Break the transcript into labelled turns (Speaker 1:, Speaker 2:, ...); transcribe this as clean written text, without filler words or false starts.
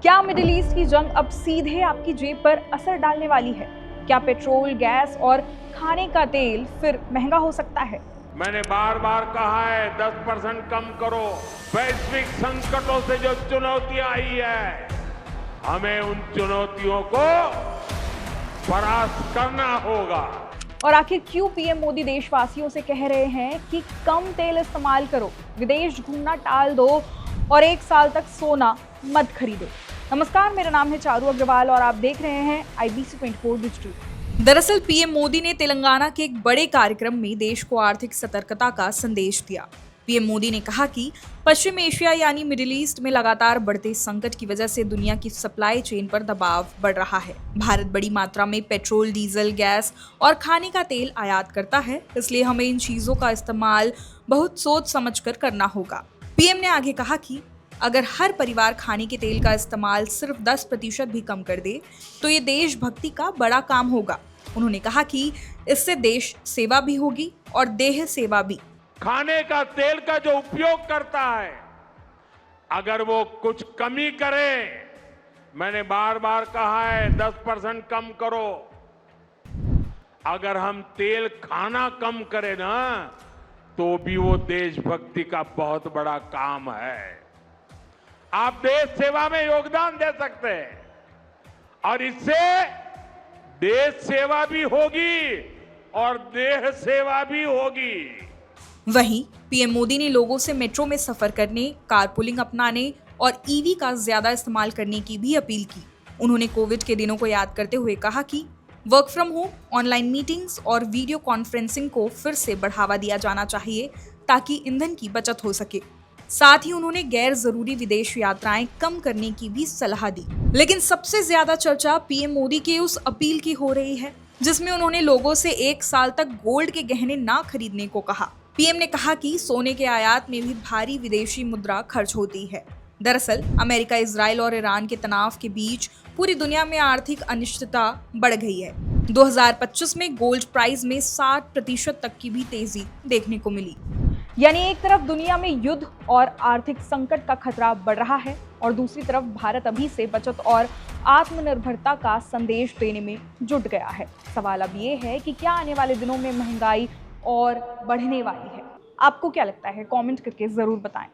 Speaker 1: क्या middle east की जंग अब सीधे आपकी जेब पर असर डालने वाली है? क्या पेट्रोल, गैस और खाने का तेल फिर महंगा हो सकता है?
Speaker 2: मैंने बार बार कहा है 10% कम करो। वैश्विक संकटों से जो चुनौतियां आई है, हमें उन चुनौतियों को परास्त करना होगा।
Speaker 1: और आखिर क्यों पीएम मोदी देशवासियों से कह रहे हैं कि कम तेल इस्तेमाल करो, विदेश घूमना टाल दो और 1 साल तक सोना मत खरीदो? नमस्कार, मेरा नाम है चारू अग्रवाल और आप देख रहे हैं IBC 24 डिजिटल। दरअसल पीएम मोदी ने तेलंगाना के एक बड़े कार्यक्रम में देश को आर्थिक सतर्कता का संदेश दिया। पीएम मोदी ने कहा कि पश्चिम एशिया यानी मिडिल ईस्ट में लगातार बढ़ते संकट की वजह से दुनिया की सप्लाई चेन पर दबाव बढ़ रहा है। भारत बड़ी मात्रा में पेट्रोल, डीजल, गैस और खाने का तेल आयात करता है, इसलिए हमें इन चीजों का इस्तेमाल बहुत सोच समझकर करना होगा। पीएम ने आगे कहा कि अगर हर परिवार खाने के तेल का इस्तेमाल सिर्फ 10% भी कम कर दे तो ये देशभक्ति का बड़ा काम होगा। उन्होंने कहा कि इससे देश सेवा भी होगी और देह सेवा भी।
Speaker 2: खाने का तेल का जो उपयोग करता है, अगर वो कुछ कमी करे, मैंने बार बार कहा है 10% कम करो। अगर हम तेल खाना कम करें ना, तो भी वो देशभक्ति का बहुत बड़ा काम है। आप देश सेवा में योगदान दे सकते हैं और इससे देश सेवा भी होगी और देह सेवा भी होगी।
Speaker 1: वहीं पीएम मोदी ने लोगों से मेट्रो में सफर करने, कारपूलिंग अपनाने और ईवी का ज्यादा इस्तेमाल करने की भी अपील की। उन्होंने कोविड के दिनों को याद करते हुए कहा कि work from home, online meetings और वीडियो कॉन्फ्रेंसिंग को फिर से बढ़ावा दिया जाना चाहिए ताकि ईंधन की बचत हो सके। साथ ही उन्होंने गैर जरूरी विदेश यात्राएं कम करने की भी सलाह दी। लेकिन सबसे ज्यादा चर्चा पीएम मोदी की उस अपील की हो रही है जिसमें उन्होंने लोगों से 1 साल तक गोल्ड के गहने ना खरीदने को कहा। पीएम ने कहा कि सोने के आयात में भी भारी विदेशी मुद्रा खर्च होती है। दरअसल अमेरिका, इजराइल और ईरान के तनाव के बीच पूरी दुनिया में आर्थिक अनिश्चितता बढ़ गई है। 2025 में गोल्ड प्राइस में 60% तक की भी तेजी देखने को मिली। यानी एक तरफ दुनिया में युद्ध और आर्थिक संकट का खतरा बढ़ रहा है और दूसरी तरफ भारत अभी से बचत और आत्मनिर्भरता का संदेश देने में जुट गया है। सवाल अब ये है कि क्या आने वाले दिनों में महंगाई और बढ़ने वाली है? आपको क्या लगता है? कमेंट करके जरूर बताएं।